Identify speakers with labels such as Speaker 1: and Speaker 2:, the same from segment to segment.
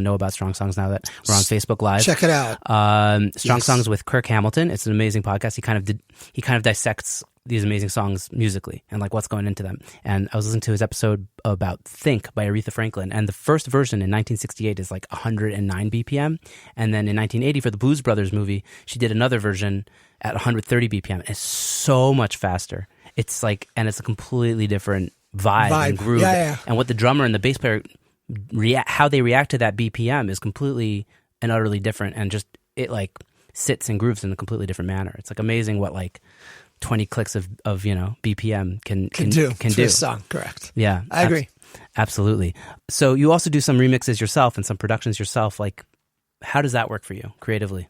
Speaker 1: know about Strong Songs now that we're on Facebook Live.
Speaker 2: Check it out.
Speaker 1: Strong Songs with Kirk Hamilton. It's an amazing podcast. He kind of dissects these amazing songs musically and like what's going into them. And I was listening to his episode about Think by Aretha Franklin. And the first version in 1968 is like 109 BPM. And then in 1980 for the Blues Brothers movie, she did another version at 130 BPM. It's so much faster. It's like, and it's a completely different vibe. And groove.
Speaker 2: Yeah.
Speaker 1: And what the drummer and the bass player how they react to that BPM is completely and utterly different. And just, it like sits and grooves in a completely different manner. It's like amazing what like 20 clicks of BPM can do
Speaker 2: to a song. Correct.
Speaker 1: Yeah,
Speaker 2: I agree.
Speaker 1: Absolutely. So you also do some remixes yourself and some productions yourself. Like, how does that work for you creatively?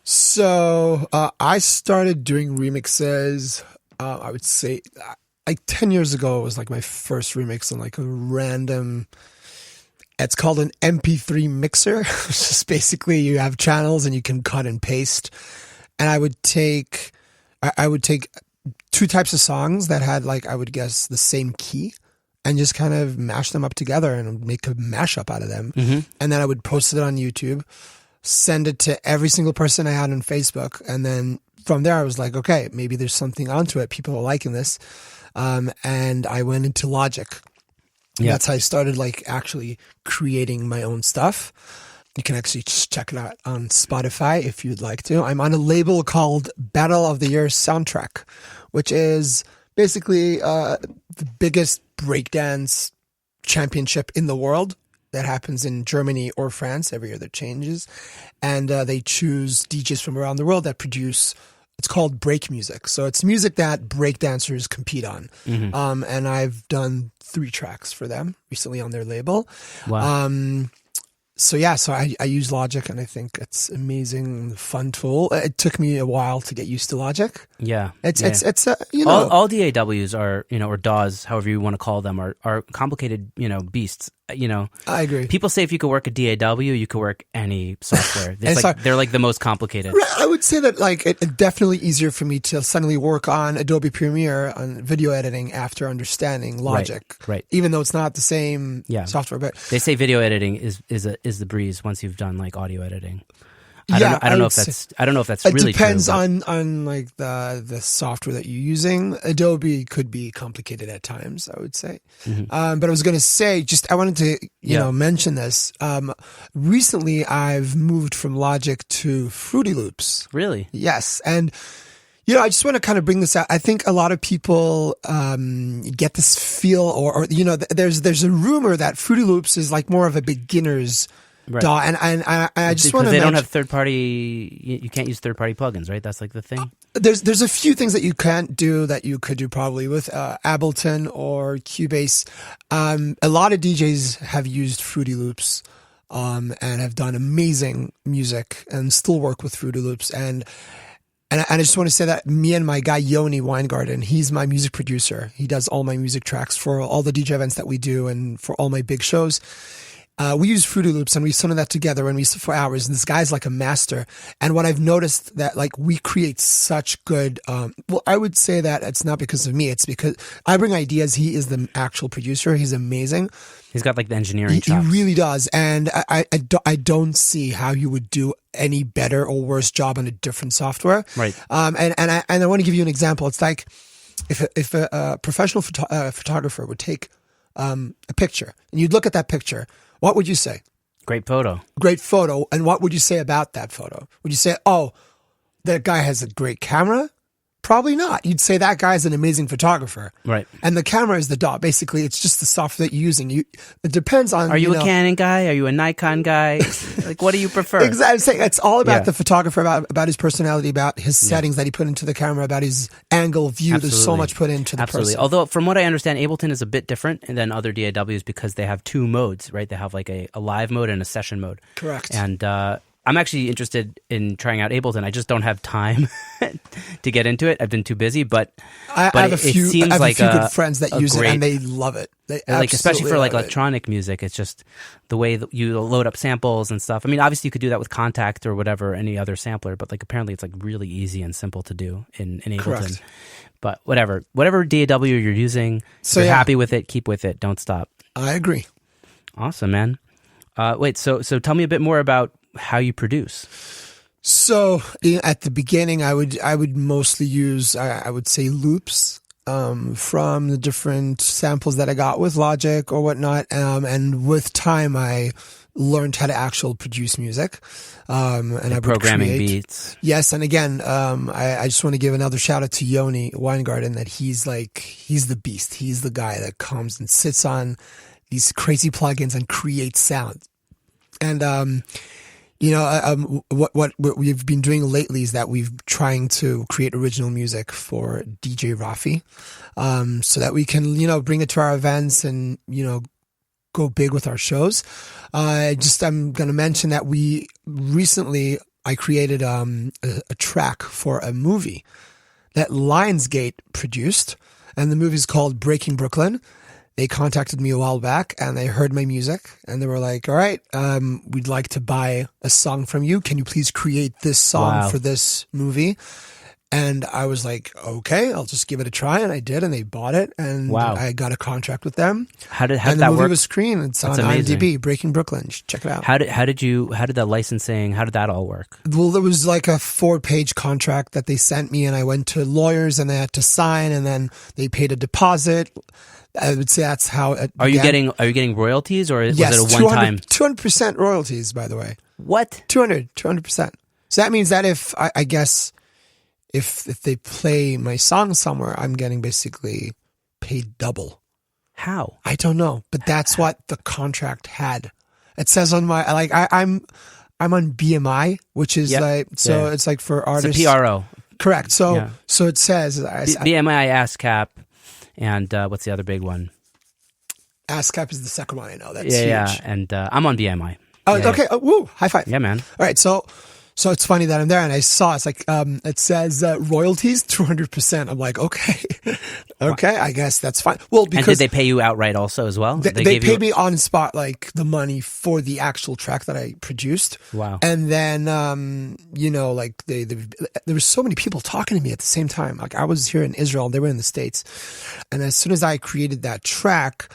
Speaker 2: So I started doing remixes. I would say like 10 years ago. It was like my first remix on like a random. It's called an MP3 mixer. It's just basically you have channels and you can cut and paste. And I would take two types of songs that had like, I would guess the same key and just kind of mash them up together and make a mashup out of them. Mm-hmm. And then I would post it on YouTube, send it to every single person I had on Facebook. And then from there I was like, okay, maybe there's something onto it. People are liking this. And I went into Logic. Yeah. That's how I started like actually creating my own stuff. You can actually just check it out on Spotify if you'd like to. I'm on a label called Battle of the Year Soundtrack, which is basically the biggest breakdance championship in the world that happens in Germany or France. Every year that changes. And they choose DJs from around the world that produce, it's called break music. So it's music that breakdancers compete on. Mm-hmm. And I've done 3 tracks for them recently on their label.
Speaker 1: Wow.
Speaker 2: So I use Logic and I think it's amazing, fun tool. It took me a while to get used to Logic.
Speaker 1: Yeah.
Speaker 2: It's you know.
Speaker 1: All DAWs are, or DAWs, however you want to call them, are complicated, beasts.
Speaker 2: I agree.
Speaker 1: People say if you could work a DAW, you could work any software. They're like the most complicated.
Speaker 2: I would say that like it's definitely easier for me to suddenly work on Adobe Premiere on video editing after understanding Logic.
Speaker 1: Right.
Speaker 2: Even though it's not the same software, but
Speaker 1: they say video editing is the breeze once you've done like audio editing. I don't know if that's really true.
Speaker 2: It depends on like the software that you're using. Adobe could be complicated at times, I would say. Mm-hmm. But I was going to say, I wanted to mention this. Recently, I've moved from Logic to Fruity Loops.
Speaker 1: Really?
Speaker 2: Yes, and I just want to kind of bring this out. I think a lot of people get this feel, or there's a rumor that Fruity Loops is like more of a beginner's. Right. And I just want to.
Speaker 1: They don't have third party. You can't use third party plugins, right? That's like the thing.
Speaker 2: There's a few things that you can't do that you could do probably with Ableton or Cubase. A lot of DJs have used Fruity Loops and have done amazing music and still work with Fruity Loops. And I just want to say that me and my guy Yoni Weingarten, he's my music producer. He does all my music tracks for all the DJ events that we do and for all my big shows. We use Fruity Loops and we sung that together and we used it for hours. And this guy's like a master. And what I've noticed that like we create such good, I would say that it's not because of me. It's because I bring ideas. He is the actual producer. He's amazing.
Speaker 1: He's got like the engineering chops.
Speaker 2: He really does. And I don't see how you would do any better or worse job on a different software.
Speaker 1: Right.
Speaker 2: And I want to give you an example. It's like if a professional photographer would take a picture and you'd look at that picture, what would you say?
Speaker 1: Great photo.
Speaker 2: Great photo. And what would you say about that photo? Would you say, oh, that guy has a great camera? Probably not. You'd say that guy's an amazing photographer. Right. And the camera is the dot. Basically, it's just the software that you're using. It depends on...
Speaker 1: Are you a Canon guy? Are you a Nikon guy? Like, what do you prefer?
Speaker 2: Exactly. I'm saying it's all about the photographer, about his personality, about his settings that he put into the camera, about his angle, view.
Speaker 1: Absolutely.
Speaker 2: There's so much put into the person.
Speaker 1: Although, from what I understand, Ableton is a bit different than other DAWs because they have 2 modes, right? They have like a live mode and a session mode.
Speaker 2: Correct.
Speaker 1: And I'm actually interested in trying out Ableton. I just don't have time to get into it. I've been too busy, but
Speaker 2: I have a few good friends that use it and they love it. They
Speaker 1: like, especially for like
Speaker 2: love
Speaker 1: electronic music. It's just the way that you load up samples and stuff. I mean, obviously you could do that with Contact or whatever, any other sampler, but like apparently it's like really easy and simple to do in Ableton.
Speaker 2: Correct.
Speaker 1: But whatever DAW you're using, if you're happy with it, keep with it. Don't stop.
Speaker 2: I agree.
Speaker 1: Awesome, man. Wait, so tell me a bit more about how you produce.
Speaker 2: So at the beginning, I would mostly use, I would say, loops from the different samples that I got with Logic or whatnot. And with time, I learned how to actually produce music. And I would
Speaker 1: programming
Speaker 2: create
Speaker 1: beats.
Speaker 2: Yes, and again, I just want to give another shout out to Yoni Weingarten, that he's the beast. He's the guy that comes and sits on these crazy plugins and creates sound. And what we've been doing lately is that we've trying to create original music for DJ Raphi, so that we can bring it to our events and go big with our shows. I'm going to mention that I created a track for a movie that Lionsgate produced, and the movie's called Breaking Brooklyn. They contacted me a while back and they heard my music and they were like, all right, we'd like to buy a song from you. Can you please create this song for this movie? And I was like, okay, I'll just give it a try. And I did, and they bought it, and I got a contract with them.
Speaker 1: How did
Speaker 2: that
Speaker 1: work?
Speaker 2: The movie was screened. It's on IMDb, Breaking Brooklyn. Check it out.
Speaker 1: How did that licensing, how did that all work?
Speaker 2: Well, there was like a 4-page contract that they sent me, and I went to lawyers and they had to sign, and then they paid a deposit. I would say that's how it began. Are
Speaker 1: you getting royalties, or
Speaker 2: yes,
Speaker 1: was it a one-time?
Speaker 2: 200% royalties, by the way.
Speaker 1: What?
Speaker 2: 200%. So that means that if I guess if they play my song somewhere, I'm getting basically paid double.
Speaker 1: How?
Speaker 2: I don't know, but that's what the contract had. It says on my I'm on BMI, which is it's like for artists.
Speaker 1: It's a PRO.
Speaker 2: Correct. So it says
Speaker 1: BMI, ASCAP, and what's the other big one?
Speaker 2: ASCAP is the second one I know. That's huge.
Speaker 1: Yeah, and I'm on BMI.
Speaker 2: Oh, okay. Oh, woo! High five.
Speaker 1: Yeah, man.
Speaker 2: All right, so it's funny that I'm there, and I saw it's like it says royalties 200%. I'm like, okay, I guess that's fine. Well, because
Speaker 1: and did they pay you outright also as well?
Speaker 2: They paid me on spot, like the money for the actual track that I produced.
Speaker 1: Wow!
Speaker 2: And then like there were so many people talking to me at the same time. Like I was here in Israel, they were in the States, and as soon as I created that track,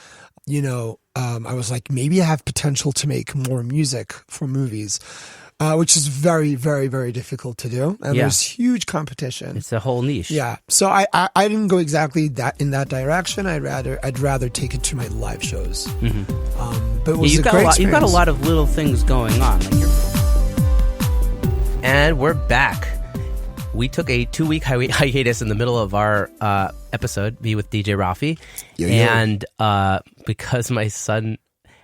Speaker 2: I was like, maybe I have potential to make more music for movies. Which is very, very, very difficult to do, and there's huge competition.
Speaker 1: It's a whole niche.
Speaker 2: Yeah, so I didn't go exactly in that direction. I'd rather take it to my live shows. Mm-hmm. But it was a great experience.
Speaker 1: You've got a lot of little things going on. And we're back. We took a 2-week hiatus in the middle of our episode, me with DJ Raphi, and because my son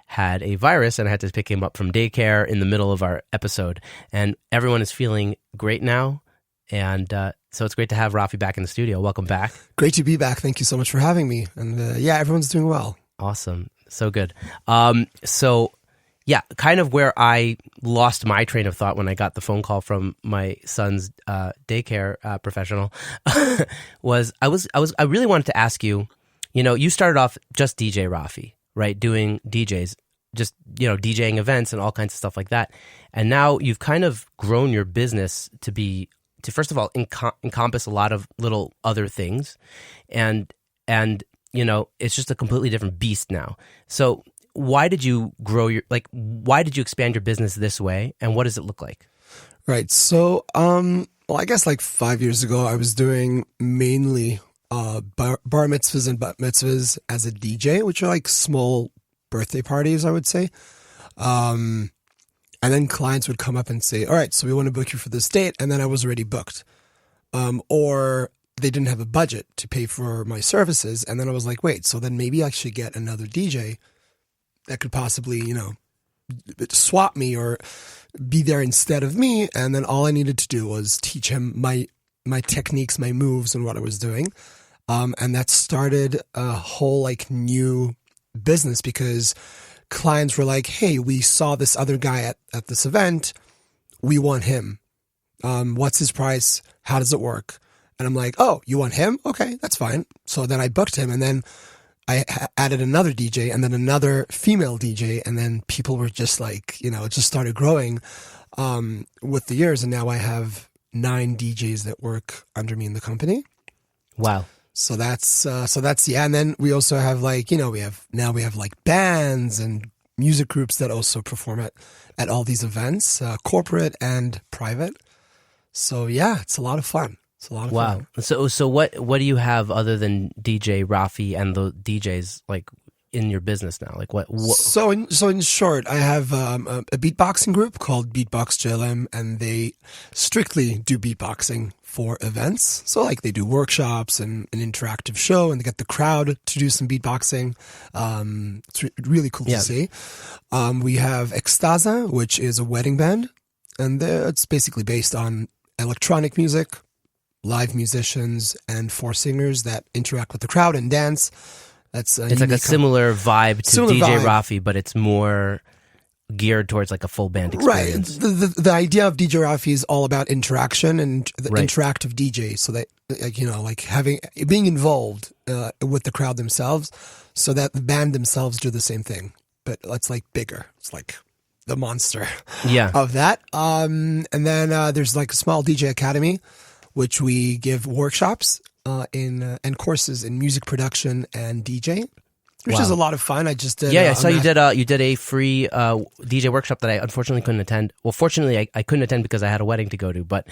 Speaker 1: had a virus and I had to pick him up from daycare in the middle of our episode. And everyone is feeling great now. And so it's great to have Raphi back in the studio. Welcome back.
Speaker 2: Great to be back. Thank you so much for having me. And everyone's doing well.
Speaker 1: Awesome. So good. Kind of where I lost my train of thought when I got the phone call from my son's daycare professional was I really wanted to ask you, you started off just DJ Raphi, right? Doing DJs, just, DJing events and all kinds of stuff like that. And now you've kind of grown your business to first of all, encompass a lot of little other things. And it's just a completely different beast now. So why did you why did you expand your business this way? And what does it look like?
Speaker 2: Right. So, I guess like 5 years ago, I was doing mainly bar mitzvahs and bat mitzvahs as a DJ, which are like small birthday parties, I would say. And then clients would come up and say, all right, so we want to book you for this date. And then I was already booked. Or they didn't have a budget to pay for my services. And then I was like, wait, so then maybe I should get another DJ that could possibly, swap me or be there instead of me. And then all I needed to do was teach him my techniques, my moves, and what I was doing. And that started a whole new business because clients were like, hey, we saw this other guy at this event. We want him. What's his price? How does it work? And I'm like, oh, you want him? Okay, that's fine. So then I booked him, and then I added another DJ and then another female DJ. And then people were just like, it just started growing with the years. And now I have 9 DJs that work under me in the company.
Speaker 1: Wow.
Speaker 2: So that's and then we also have we have bands and music groups that also perform at all these events, corporate and private. So yeah, it's a lot of fun. It's a lot of
Speaker 1: Wow.
Speaker 2: fun.
Speaker 1: So what do you have other than DJ Raphi and the DJs like in your business now? Like what?
Speaker 2: So in short, I have a beatboxing group called Beatbox JLM, and they strictly do beatboxing for events. So like they do workshops and an interactive show, and they get the crowd to do some beatboxing. It's really cool to see. We have Extasa, which is a wedding band, and it's basically based on electronic music, live musicians, and 4 singers that interact with the crowd and dance. It's
Speaker 1: like a similar vibe to DJ Raphi, but it's more geared towards like a full band experience.
Speaker 2: Right. The idea of DJ Raphi is all about interaction and the interactive DJ, so that being involved with the crowd themselves, so that the band themselves do the same thing, but it's like bigger. It's like the monster of that. And then there's like a small DJ academy, which we give workshops and courses in music production and DJ, which is a lot of fun. I just did.
Speaker 1: I saw you did a free DJ workshop that I unfortunately couldn't attend. Well, fortunately, I couldn't attend because I had a wedding to go to. But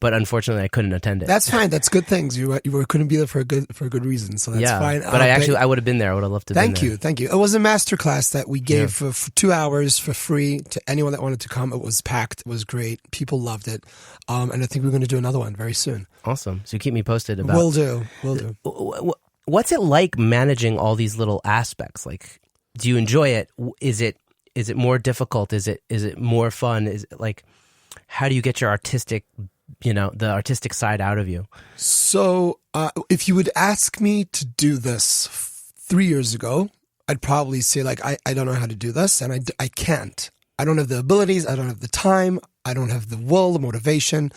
Speaker 1: unfortunately, I couldn't attend it.
Speaker 2: That's fine. That's good things. You couldn't be there for a good reason. So that's fine.
Speaker 1: But I would have been there. I would have loved to.
Speaker 2: Thank you. It was a masterclass that we gave for 2 hours for free to anyone that wanted to come. It was packed. It was great. People loved it. And I think we're going to do another one very soon.
Speaker 1: Awesome. So keep me posted about.
Speaker 2: Will do.
Speaker 1: What's it like managing all these little aspects? Like, do you enjoy it? Is it more difficult? Is it more fun? Is it like, how do you get your artistic, the artistic side out of you?
Speaker 2: So, if you would ask me to do this 3 years ago, I'd probably say like, I don't know how to do this, and I can't. I don't have the abilities. I don't have the time. I don't have the will, the motivation.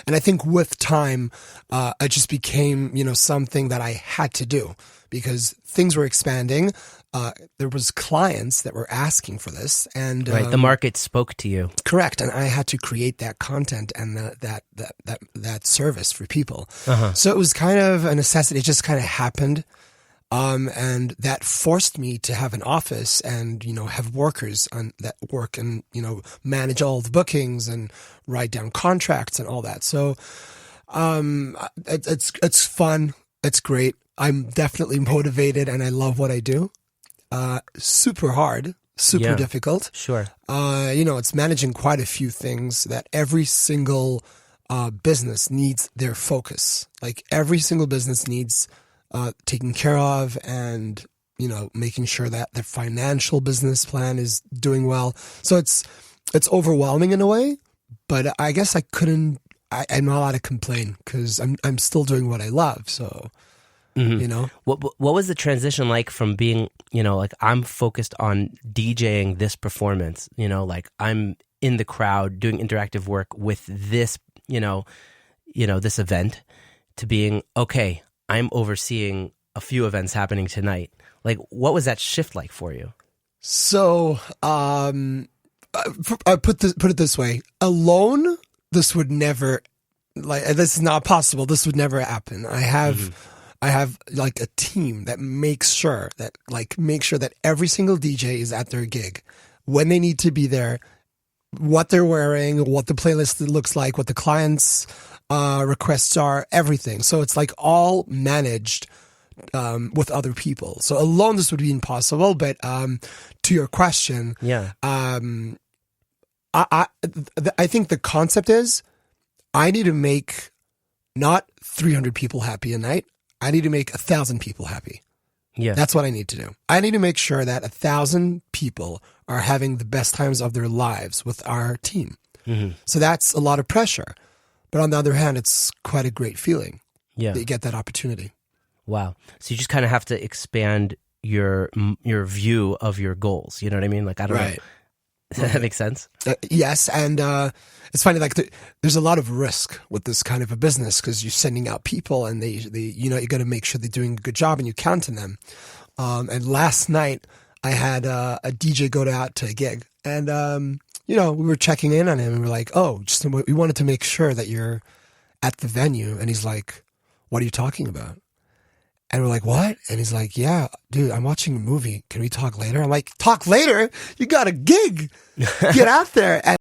Speaker 2: And I think with time, it just became, something that I had to do because things were expanding. There was clients that were asking for this, and
Speaker 1: the market spoke to you.
Speaker 2: Correct. And I had to create that content and that service for people. So it was kind of a necessity. It just kind of happened. And that forced me to have an office and, have workers that work and, manage all the bookings and write down contracts and all that. So, it's fun. It's great. I'm definitely motivated and I love what I do. Super hard, super difficult.
Speaker 1: Sure.
Speaker 2: It's managing quite a few things that every single, business needs their focus. Like every single business needs taken care of and, making sure that their financial business plan is doing well. So it's overwhelming in a way, but I guess I'm not allowed to complain because I'm still doing what I love. So,
Speaker 1: What was the transition like from being, like I'm focused on DJing this performance, like I'm in the crowd doing interactive work with this, this event to being, okay, I'm overseeing a few events happening tonight. Like, what was that shift like for you?
Speaker 2: So, I put it this way: alone, this would never, this is not possible. This would never happen. I have like a team that makes sure that every single DJ is at their gig when they need to be there, what they're wearing, what the playlist looks like, what the clients' requests are, everything. So it's like all managed with other people. So alone this would be impossible. But to your question, I think the concept is I need to make not 300 people happy a night. I need to make 1,000 people happy.
Speaker 1: Yeah,
Speaker 2: that's what I need to do. I need to make sure that 1,000 people are having the best times of their lives with our team. So that's a lot of pressure. But on the other hand, it's quite a great feeling that you get that opportunity.
Speaker 1: Wow. So you just kind of have to expand your view of your goals. You know what I mean? Like, I don't know. Does that make sense?
Speaker 2: Yes. And it's funny, like there's a lot of risk with this kind of a business because you're sending out people and they you got to make sure they're doing a good job and you count on them. And last night I had a DJ go out to a gig and, we were checking in on him and we're like, we wanted to make sure that you're at the venue. And he's like, what are you talking about? And we're like, what? And he's like, yeah, dude, I'm watching a movie. Can we talk later? I'm like, talk later? You got a gig. Get out there. And